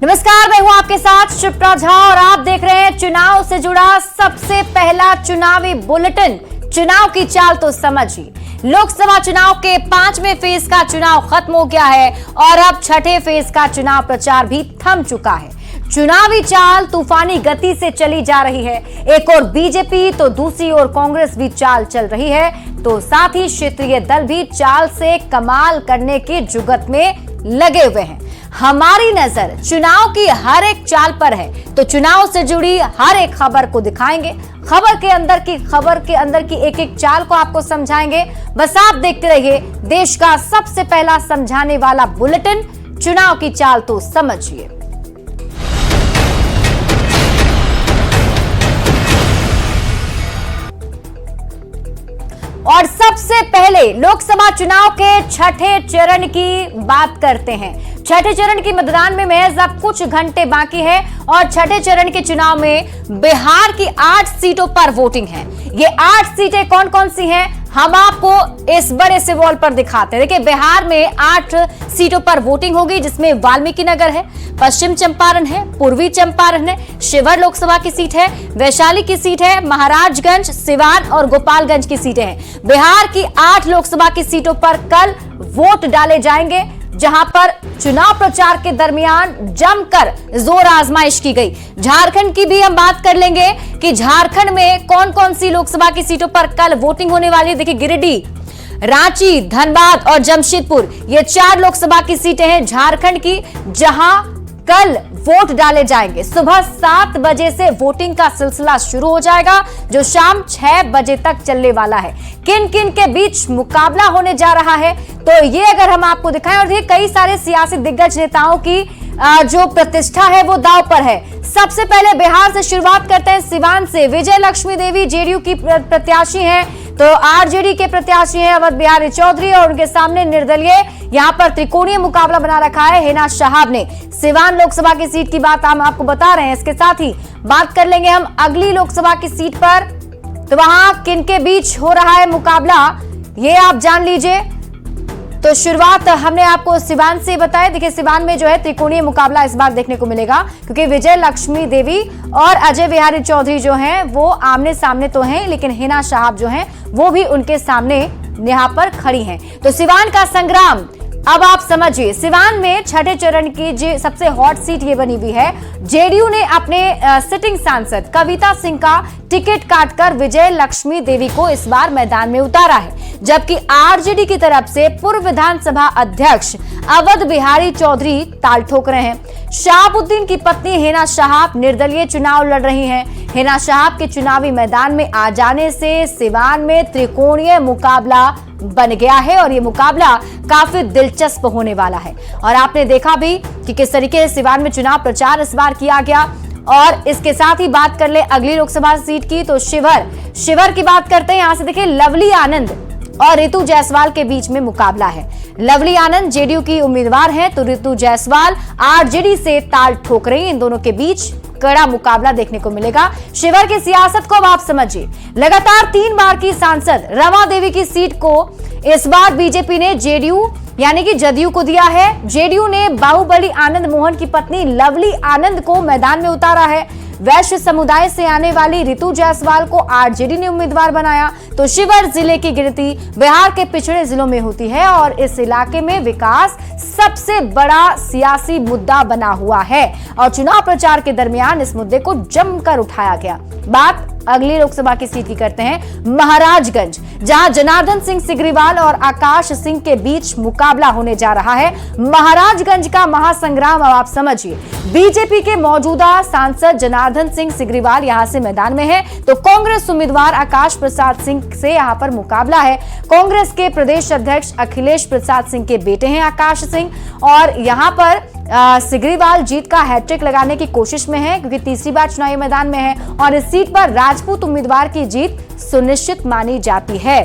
नमस्कार, मैं हूं आपके साथ शिप्रा झा और आप देख रहे हैं चुनाव से जुड़ा सबसे पहला चुनावी बुलेटिन। चुनाव की चाल तो समझिए। लोकसभा चुनाव के 5वें फेज का चुनाव खत्म हो गया है और अब छठे फेज का चुनाव प्रचार भी थम चुका है। चुनावी चाल तूफानी गति से चली जा रही है। एक और बीजेपी तो दूसरी ओर कांग्रेस भी चाल चल रही है, तो साथ ही क्षेत्रीय दल भी चाल से कमाल करने की जुगत में लगे हुए हैं। हमारी नजर चुनाव की हर एक चाल पर है, तो चुनाव से जुड़ी हर एक खबर को दिखाएंगे। खबर के अंदर की एक एक चाल को आपको समझाएंगे। बस आप देखते रहिए देश का सबसे पहला समझाने वाला बुलेटिन, चुनाव की चाल तो समझिए। और सबसे पहले लोकसभा चुनाव के छठे चरण की बात करते हैं। छठे चरण की मतदान में महज अब कुछ घंटे बाकी है और छठे चरण के चुनाव में बिहार की 8 सीटों पर वोटिंग है। ये 8 सीटें कौन कौन सी हैं, हम आपको इस बड़े से वॉल पर दिखाते हैं। देखिए, बिहार में 8 सीटों पर वोटिंग होगी, जिसमें वाल्मीकि नगर है, पश्चिम चंपारण है, पूर्वी चंपारण है, शिवहर लोकसभा की सीट है, वैशाली की सीट है, महाराजगंज, सिवान और गोपालगंज की सीटें हैं। बिहार की 8 लोकसभा की सीटों पर कल वोट डाले जाएंगे, जहां पर चुनाव प्रचार के दरमियान जमकर जोर आजमाइश की गई। झारखंड की भी हम बात कर लेंगे कि झारखंड में कौन कौन सी लोकसभा की सीटों पर कल वोटिंग होने वाली है। देखिए, गिरिडीह, रांची, धनबाद और जमशेदपुर, ये 4 लोकसभा की सीटें हैं झारखंड की, जहां कल वोट डाले जाएंगे। सुबह 7 बजे से वोटिंग का सिलसिला शुरू हो जाएगा, जो शाम 6 बजे तक चलने वाला है। किन किन के बीच मुकाबला होने जा रहा है, तो ये अगर हम आपको दिखाएं, और ये कई सारे सियासी दिग्गज नेताओं की जो प्रतिष्ठा है वो दांव पर है। सबसे पहले बिहार से शुरुआत करते हैं। सिवान से विजय लक्ष्मी देवी जेडीयू की प्रत्याशी हैं, तो आरजेडी के प्रत्याशी हैं अवध बिहारी चौधरी, और उनके सामने निर्दलीय यहां पर त्रिकोणीय मुकाबला बना रखा है हिना शहाब ने। सिवान लोकसभा की सीट की बात हम आपको बता रहे हैं। इसके साथ ही बात कर लेंगे हम अगली लोकसभा की सीट पर, तो वहां किन के बीच हो रहा है मुकाबला, ये आप जान लीजिए। तो शुरुआत हमने आपको सिवान से बताया। देखिए, सिवान में जो है त्रिकोणीय मुकाबला इस बार देखने को मिलेगा, क्योंकि विजय लक्ष्मी देवी और अजय बिहारी चौधरी जो हैं वो आमने सामने तो हैं, लेकिन हिना शहाब जो हैं वो भी उनके सामने यहां पर खड़ी हैं। तो सिवान का संग्राम अब आप समझिए। सिवान में छठे चरण की जो सबसे हॉट सीट ये बनी हुई है। जेडीयू ने अपने सिटिंग सांसद कविता सिंह का टिकट काटकर विजय लक्ष्मी देवी को इस बार मैदान में उतारा है, जबकि आरजेडी की तरफ से पूर्व विधानसभा अध्यक्ष अवध बिहारी चौधरी ताल ठोक रहे हैं। शहाबुद्दीन की पत्नी हिना शहाब निर्दलीय चुनाव लड़ रही हैं। हिना शहाब के चुनावी मैदान में आ जाने से सिवान में त्रिकोणीय मुकाबला बन गया है और ये मुकाबला काफी दिलचस्प होने वाला है। और आपने देखा भी कि किस तरीके से सिवान में चुनाव प्रचार इस बार किया गया। और इसके साथ ही बात कर ले अगली लोकसभा सीट की, तो शिवहर की बात करते हैं। यहां से देखिए, लवली आनंद और रितु जायसवाल के बीच में मुकाबला है। लवली आनंद जेडीयू की उम्मीदवार हैं, तो रितु जायसवाल आरजेडी से ताल ठोक रही हैं। इन दोनों के बीच कड़ा मुकाबला देखने को मिलेगा। शिवहर की सियासत को अब आप समझिए। लगातार 3 बार की सांसद रमा देवी की सीट को इस बार बीजेपी ने जेडीयू यानी कि जदयू को दिया है। जेडीयू ने बाहुबली आनंद मोहन की पत्नी लवली आनंद को मैदान में उतारा है। वैश्य समुदाय से आने वाली रितु जायसवाल को आरजेडी ने उम्मीदवार बनाया। तो शिवहर जिले की गिनती बिहार के पिछड़े जिलों में होती है और इस इलाके में विकास सबसे बड़ा सियासी मुद्दा बना हुआ है और चुनाव प्रचार के दरमियान इस मुद्दे को जमकर उठाया गया। बात अगली लोकसभा की सीट की करते हैं, महाराजगंज, जहां जनार्दन सिंह सिग्रीवाल और आकाश सिंह के बीच मुकाबला होने जा रहा है। महाराजगंज का महासंग्राम अब आप समझिए। बीजेपी के मौजूदा सांसद जनार्दन सिंह सिग्रीवाल यहां से मैदान में है, तो कांग्रेस उम्मीदवार आकाश प्रसाद सिंह से यहां पर मुकाबला है। कांग्रेस के प्रदेश अध्यक्ष अखिलेश प्रसाद सिंह के बेटे हैं आकाश सिंह, और यहां पर सिग्रीवाल जीत का हैट्रिक लगाने की कोशिश में है, क्योंकि तीसरी बार चुनावी मैदान में है और इस सीट पर राजपूत उम्मीदवार की जीत सुनिश्चित मानी जाती है।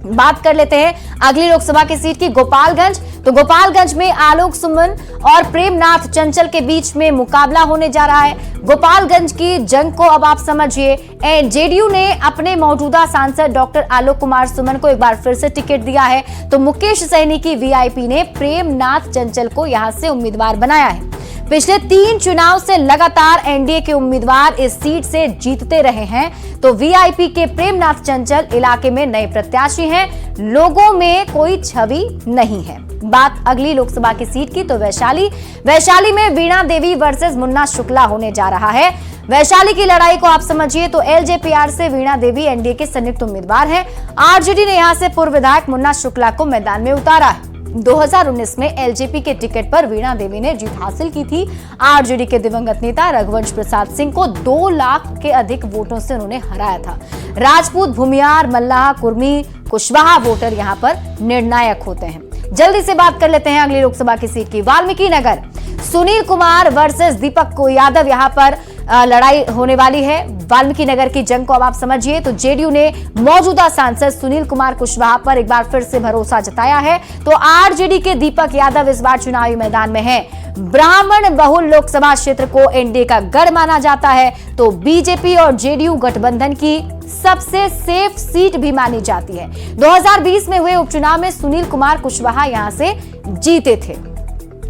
बात कर लेते हैं अगली लोकसभा की सीट की, गोपालगंज। तो गोपालगंज में आलोक सुमन और प्रेमनाथ चंचल के बीच में मुकाबला होने जा रहा है। गोपालगंज की जंग को अब आप समझिए। जेडीयू ने अपने मौजूदा सांसद डॉक्टर आलोक कुमार सुमन को एक बार फिर से टिकट दिया है, तो मुकेश सहनी की वीआईपी ने प्रेमनाथ चंचल को यहां से उम्मीदवार बनाया है। पिछले 3 चुनाव से लगातार एनडीए के उम्मीदवार इस सीट से जीतते रहे हैं, तो वीआईपी के प्रेमनाथ चंचल इलाके में नए प्रत्याशी हैं। लोगों में कोई छवि नहीं है। बात अगली लोकसभा की सीट की तो वैशाली में वीणा देवी वर्सेस मुन्ना शुक्ला होने जा रहा है। वैशाली की लड़ाई को आप समझिए तो एलजेपीआर से वीणा देवी एनडीए के संयुक्त उम्मीदवार हैं। आरजेडी ने यहां से पूर्व विधायक मुन्ना शुक्ला को मैदान में उतारा है। 2019 में एलजेपी के टिकट पर वीणा देवी ने जीत हासिल की थी। आरजेडी के दिवंगत नेता रघुवंश प्रसाद सिंह को 2 लाख के अधिक वोटों से उन्होंने हराया था। राजपूत, भूमियार, मल्लाह, कुर्मी, कुशवाहा वोटर यहां पर निर्णायक होते हैं। जल्दी से बात कर लेते हैं अगली लोकसभा की सीट की। वाल्मीकि नगर, सुनील कुमार वर्सेस दीपक यादव यहां पर लड़ाई होने वाली है। वाल्मीकि नगर की जंग को अब आप समझिए तो जेडीयू ने मौजूदा सांसद सुनील कुमार कुशवाहा पर एक बार फिर से भरोसा जताया है, तो आरजेडी के दीपक यादव इस बार चुनावी मैदान में हैं। ब्राह्मण बहुल लोकसभा क्षेत्र को एनडीए का गढ़ माना जाता है, तो बीजेपी और जेडीयू गठबंधन की सबसे सेफ सीट भी मानी जाती है। 2020 में हुए उपचुनाव में सुनील कुमार कुशवाहा यहां से जीते थे।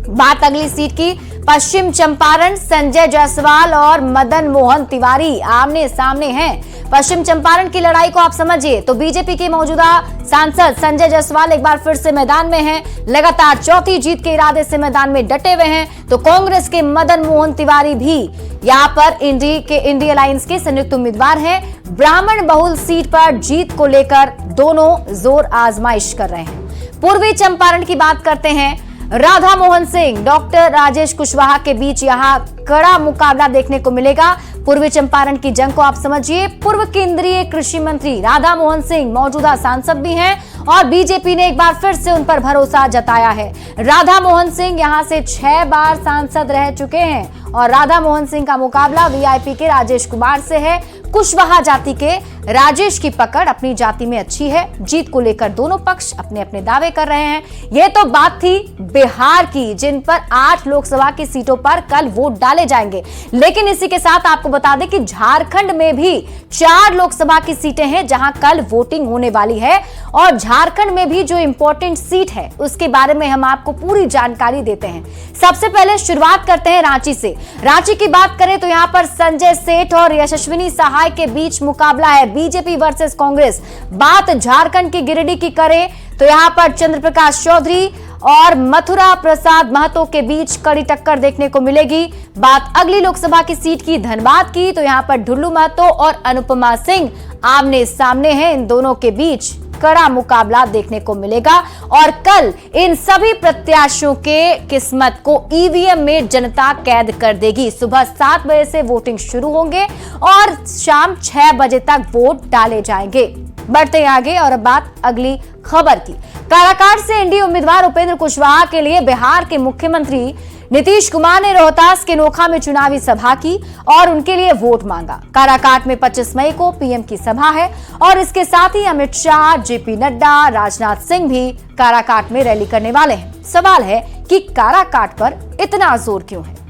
बात अगली सीट की, पश्चिम चंपारण, संजय जायसवाल और मदन मोहन तिवारी आमने सामने हैं। पश्चिम चंपारण की लड़ाई को आप समझिए तो बीजेपी के मौजूदा सांसद संजय जायसवाल एक बार फिर से मैदान में हैं। लगातार चौथी जीत के इरादे से मैदान में डटे हुए हैं, तो कांग्रेस के मदन मोहन तिवारी भी यहाँ पर इंडिया अलायंस के संयुक्त उम्मीदवार हैं। ब्राह्मण बहुल सीट पर जीत को लेकर दोनों जोर आजमाइश कर रहे हैं। पूर्वी चंपारण की बात करते हैं। राधा मोहन सिंह, डॉक्टर राजेश कुशवाहा के बीच यहां कड़ा मुकाबला देखने को मिलेगा। पूर्वी चंपारण की जंग को आप समझिए। पूर्व केंद्रीय कृषि मंत्री राधा मोहन सिंह मौजूदा सांसद भी हैं और बीजेपी ने एक बार फिर से उन पर भरोसा जताया है। राधा मोहन सिंह यहां से 6 बार सांसद रह चुके हैं और राधा मोहन सिंह का मुकाबला वीआईपी के राजेश कुमार से है। कुशवाहा जाति के राजेश की पकड़ अपनी जाति में अच्छी है। जीत को लेकर दोनों पक्ष अपने अपने दावे कर रहे हैं। यह तो बात थी बिहार की, जिन पर 8 लोकसभा की सीटों पर कल वोट डाले जाएंगे। लेकिन इसी के साथ आपको बता दें कि झारखंड में भी 4 लोकसभा की सीटें हैं जहां कल वोटिंग होने वाली है, और झारखंड में भी जो इंपॉर्टेंट सीट है उसके बारे में हम आपको पूरी जानकारी देते हैं। सबसे पहले शुरुआत करते हैं रांची से। रांची की बात करें तो यहां पर संजय सेठ और यशस्विनी सहाय के बीच मुकाबला है, बीजेपी वर्सेस कांग्रेस। बात झारखंड की गिरिडीह की करें तो यहां पर चंद्र प्रकाश चौधरी और मथुरा प्रसाद महतो के बीच कड़ी टक्कर देखने को मिलेगी। बात अगली लोकसभा की सीट की धनबाद की तो यहां पर ढुल्लू महतो और अनुपमा सिंह आमने सामने हैं। इन दोनों के बीच कड़ा मुकाबला देखने को मिलेगा और कल इन सभी प्रत्याशियों के किस्मत को ईवीएम में जनता कैद कर देगी। सुबह 7 बजे से वोटिंग शुरू होंगे और शाम 6 बजे तक वोट डाले जाएंगे। बढ़ते हैं आगे और अब बात अगली खबर की। काराकाट से एनडीए उम्मीदवार उपेंद्र कुशवाहा के लिए बिहार के मुख्यमंत्री नीतीश कुमार ने रोहतास के नोखा में चुनावी सभा की और उनके लिए वोट मांगा। काराकाट में 25 मई को पीएम की सभा है और इसके साथ ही अमित शाह, जेपी नड्डा, राजनाथ सिंह भी काराकाट में रैली करने वाले हैं। सवाल है कि काराकाट पर इतना जोर क्यों है?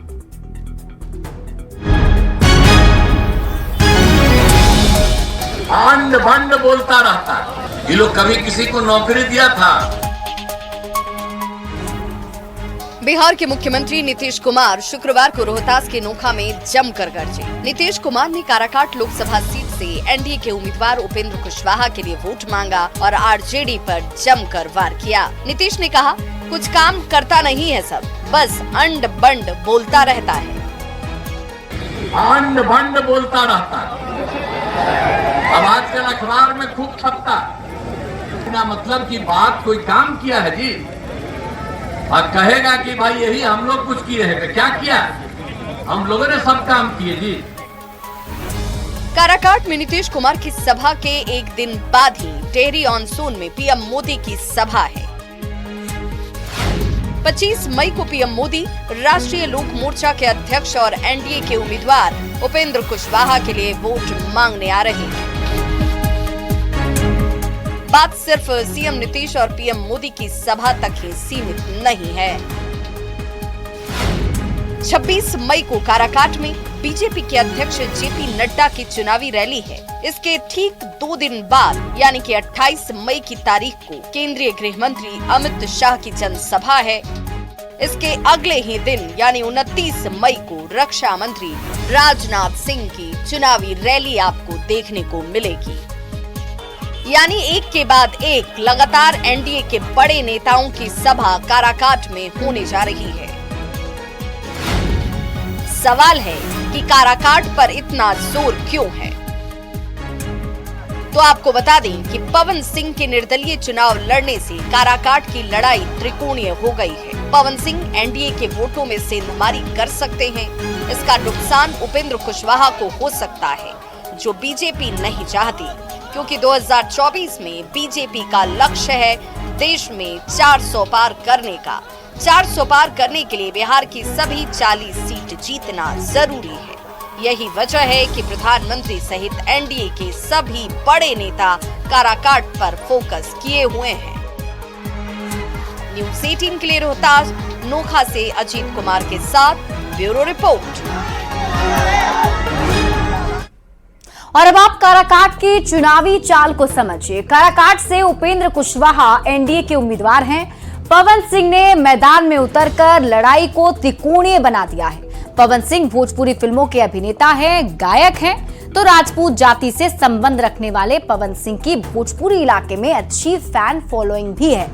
भांड भांड बोलता रहता है। ये लोग कभी किसी को नौकरी दिया था? बिहार के मुख्यमंत्री नीतीश कुमार शुक्रवार को रोहतास के नोखा में जमकर गरजे। नीतीश कुमार ने काराकाट लोकसभा सीट से एनडीए के उम्मीदवार उपेंद्र कुशवाहा के लिए वोट मांगा और आरजेडी पर जमकर वार किया। नीतीश ने कहा, कुछ काम करता नहीं है सब, बस अंड बंड बोलता रहता है। अंड बंड बोलता रहता है। अब आजकल अखबार में खूब छपता, बिना मतलब की बात कोई काम किया है जी, और कहेगा कि भाई यही हम लोग कुछ किए हैं। क्या किया? हम लोगों ने सब काम किए जी। काराकाट में नीतीश कुमार की सभा के एक दिन बाद ही टेहरी ऑन सोन में पीएम मोदी की सभा है। 25 मई को पीएम मोदी राष्ट्रीय लोक मोर्चा के अध्यक्ष और एनडीए के उम्मीदवार उपेंद्र कुशवाहा के लिए वोट मांगने आ रहे हैं। बात सिर्फ सीएम नीतीश और पीएम मोदी की सभा तक ही सीमित नहीं है। 26 मई को काराकाट में बीजेपी के अध्यक्ष जेपी नड्डा की चुनावी रैली है। इसके ठीक 2 दिन बाद यानी कि 28 मई की तारीख को केंद्रीय गृह मंत्री अमित शाह की जनसभा है। इसके अगले ही दिन यानी 29 मई को रक्षा मंत्री राजनाथ सिंह की चुनावी रैली आपको देखने को मिलेगी। यानी एक के बाद एक लगातार एनडीए के बड़े नेताओं की सभा काराकाट में होने जा रही है। सवाल है कि काराकाट पर इतना जोर क्यों है? तो आपको बता दें कि पवन सिंह के निर्दलीय चुनाव लड़ने से काराकाट की लड़ाई त्रिकोणीय हो गई है। पवन सिंह एनडीए के वोटों में सेंधमारी कर सकते हैं। इसका नुकसान उपेंद्र कुशवाहा को हो सकता है, जो बीजेपी नहीं चाहती, क्योंकि 2024 में बीजेपी का लक्ष्य है देश में 400 पार करने का। 400 पार करने के लिए बिहार की सभी 40 सीट जीतना जरूरी है। यही वजह है कि प्रधानमंत्री सहित एनडीए के सभी बड़े नेता काराकाट पर फोकस किए हुए हैं। न्यूज़ 18 के लिए रोहतास नोखा से अजीत कुमार के साथ ब्यूरो रिपोर्ट। और अब आप काराकाट की चुनावी चाल को समझिए। काराकाट से उपेंद्र कुशवाहा एनडीए के उम्मीदवार हैं। पवन सिंह ने मैदान में उतरकर लड़ाई को त्रिकोणीय बना दिया है। पवन सिंह भोजपुरी फिल्मों के अभिनेता हैं, गायक हैं, तो राजपूत जाति से संबंध रखने वाले पवन सिंह की भोजपुरी इलाके में अच्छी फैन फॉलोइंग भी है।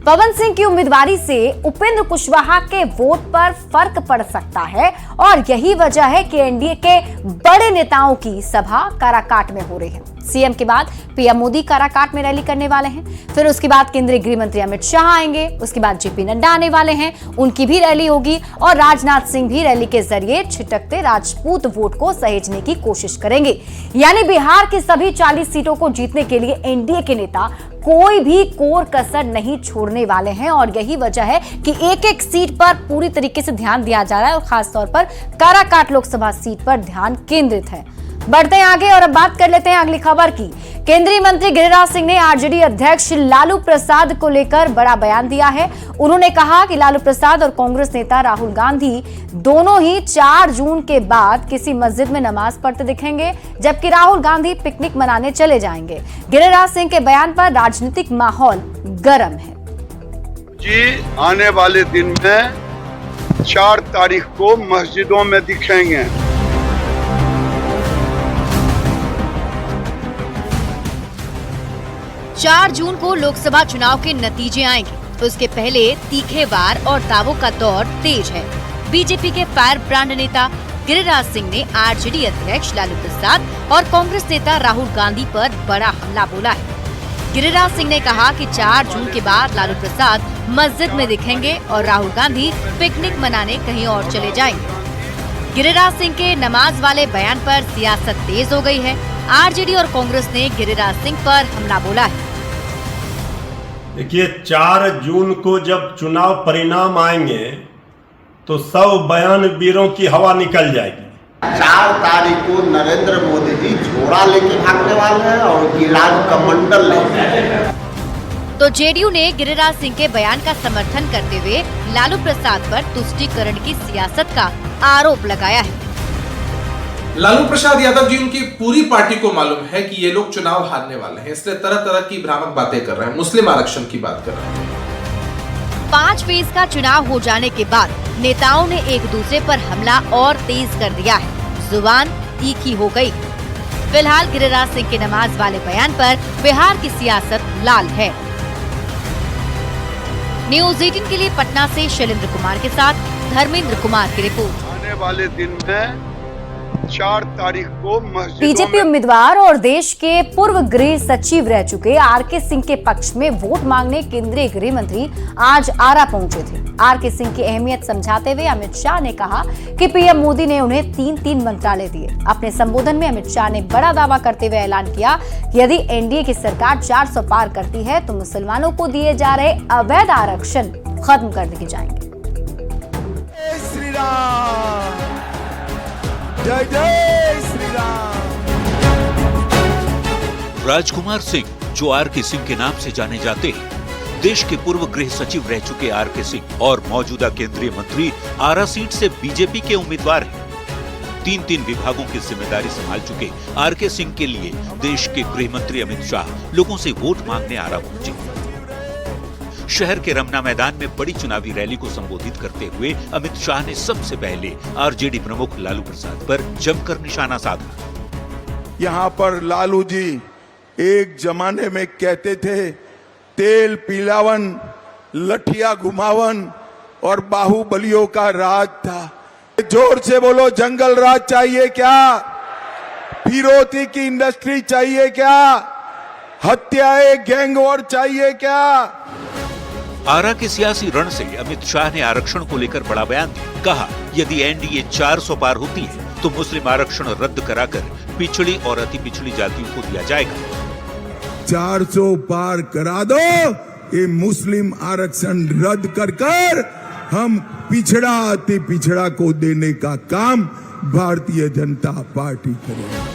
पवन सिंह की उम्मीदवारी से उपेंद्र कुशवाहा के वोट पर फर्क पड़ सकता है और यही वजह है कि एनडीए के बड़े नेताओं की सभा काराकाट में हो रही है। सीएम के बाद पीएम मोदी काराकाट में रैली करने वाले हैं, फिर उसके बाद केंद्रीय गृह मंत्री अमित शाह आएंगे, उसके बाद जेपी नड्डा आने वाले हैं, उनकी भी रैली होगी और राजनाथ सिंह भी रैली के जरिए छिटकते राजपूत वोट को सहेजने की कोशिश करेंगे। यानी बिहार की सभी 40 सीटों को जीतने के लिए एनडीए के नेता कोई भी कोर कसर नहीं छोड़ने वाले हैं और यही वजह है कि एक एक सीट पर पूरी तरीके से ध्यान दिया जा रहा है और खासतौर पर काराकाट लोकसभा सीट पर ध्यान केंद्रित है। बढ़ते हैं आगे और अब बात कर लेते हैं अगली खबर की। केंद्रीय मंत्री गिरिराज सिंह ने आरजेडी अध्यक्ष लालू प्रसाद को लेकर बड़ा बयान दिया है। उन्होंने कहा कि लालू प्रसाद और कांग्रेस नेता राहुल गांधी दोनों ही 4 जून के बाद किसी मस्जिद में नमाज पढ़ते दिखेंगे, जबकि राहुल गांधी पिकनिक मनाने चले जाएंगे। गिरिराज सिंह के बयान पर राजनीतिक माहौल गर्म है। जी आने वाले दिन में 4 तारीख को मस्जिदों में दिखेंगे। चार जून को लोकसभा चुनाव के नतीजे आएंगे। उसके पहले तीखे वार और दावों का दौर तेज है। बीजेपी के फायर ब्रांड नेता गिरिराज सिंह ने आरजेडी अध्यक्ष लालू प्रसाद और कांग्रेस नेता राहुल गांधी पर बड़ा हमला बोला है। गिरिराज सिंह ने कहा कि 4 जून के बाद लालू प्रसाद मस्जिद में दिखेंगे और राहुल गांधी पिकनिक मनाने कहीं और चले जाएंगे। गिरिराज सिंह के नमाज वाले बयान पर सियासत तेज हो गई है। आरजेडी और कांग्रेस ने गिरिराज सिंह पर हमला बोला है। देखिए 4 जून को जब चुनाव परिणाम आएंगे तो 100 बयान वीरों की हवा निकल जाएगी। 4 तारीख को नरेंद्र मोदी जी झोड़ा लेके भागने वाले हैं और गिरिराज कमंडल लेके। तो जेडीयू ने गिरिराज सिंह के बयान का समर्थन करते हुए लालू प्रसाद पर तुष्टीकरण की सियासत का आरोप लगाया है। लालू प्रसाद यादव जी उनकी पूरी पार्टी को मालूम है कि ये लोग चुनाव हारने वाले हैं, इसलिए तरह तरह की भ्रामक बातें कर रहे हैं, मुस्लिम आरक्षण की बात कर रहे हैं। 5 फेज का चुनाव हो जाने के बाद नेताओं ने एक दूसरे पर हमला और तेज कर दिया है। जुबान तीखी हो गई। फिलहाल गिरिराज सिंह के नमाज वाले बयान पर बिहार की सियासत लाल है। न्यूज़ 18 के लिए पटना से शैलेंद्र कुमार के साथ धर्मेंद्र कुमार की रिपोर्ट। आने वाले दिन में 4 तारीख को मस्जिदों बीजेपी उम्मीदवार और देश के पूर्व गृह सचिव रह चुके आरके सिंह के पक्ष में वोट मांगने केंद्रीय गृह मंत्री आज आरा पहुंचे थे। आरके सिंह की अहमियत समझाते हुए अमित शाह ने कहा कि पीएम मोदी ने उन्हें 3 मंत्रालय दिए। अपने संबोधन में अमित शाह ने बड़ा दावा करते हुए ऐलान किया कि यदि एनडीए की सरकार 400 पार करती है तो मुसलमानों को दिए जा रहे अवैध आरक्षण खत्म कर दिए जाएंगे। श्री राम, जय जय श्री राम। राजकुमार सिंह, जो आरके सिंह के नाम से जाने जाते हैं, देश के पूर्व गृह सचिव रह चुके आरके सिंह और मौजूदा केंद्रीय मंत्री आरा सीट से बीजेपी के उम्मीदवार हैं। 3 विभागों की जिम्मेदारी संभाल चुके आरके सिंह के लिए देश के गृह मंत्री अमित शाह लोगों से वोट मांगने आरा पहुंचे। शहर के रमना मैदान में बड़ी चुनावी रैली को संबोधित करते हुए अमित शाह ने सबसे पहले आरजेडी प्रमुख लालू प्रसाद पर जमकर निशाना साधा। यहाँ पर लालू जी एक जमाने में कहते थे तेल पिलावन, लठिया घुमावन और बाहुबलियों का राज था। जोर से बोलो, जंगल राज चाहिए क्या? फिरौती की इंडस्ट्री चाहिए क्या? हत्याएं, गैंग वॉर चाहिए क्या? आरा के सियासी रण से अमित शाह ने आरक्षण को लेकर बड़ा बयान दिया। कहा, यदि एनडीए 400 पार होती है तो मुस्लिम आरक्षण रद्द कराकर पिछड़ी और अति पिछड़ी जातियों को दिया जाएगा। 400 पार करा दो, ये मुस्लिम आरक्षण रद्द कर हम पिछड़ा अति पिछड़ा को देने का काम भारतीय जनता पार्टी करेगी।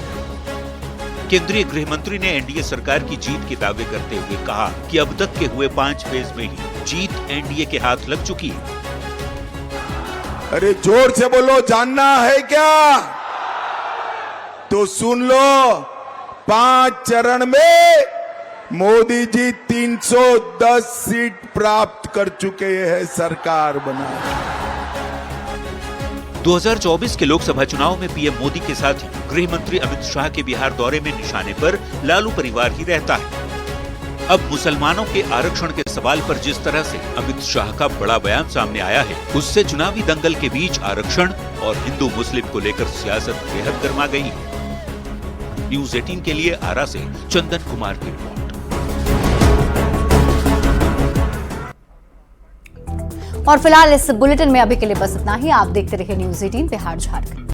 केंद्रीय गृह मंत्री ने एनडीए सरकार की जीत के दावे करते हुए कहा कि अब तक के हुए 5 फेज में ही जीत एनडीए के हाथ लग चुकी है। अरे जोर से बोलो, जानना है क्या? तो सुन लो, 5 चरण में मोदी जी 310 सीट प्राप्त कर चुके हैं सरकार बना। 2024 के लोकसभा चुनाव में पीएम मोदी के साथ ही गृह मंत्री अमित शाह के बिहार दौरे में निशाने पर लालू परिवार ही रहता है। अब मुसलमानों के आरक्षण के सवाल पर जिस तरह से अमित शाह का बड़ा बयान सामने आया है, उससे चुनावी दंगल के बीच आरक्षण और हिंदू मुस्लिम को लेकर सियासत बेहद गर्मा गई है। न्यूज़ 18 के लिए आरा से चंदन कुमार की रिपोर्ट। और फिलहाल इस बुलेटिन में अभी के लिए बस इतना ही। आप देखते रहिए न्यूज़ 18 बिहार झारखंड।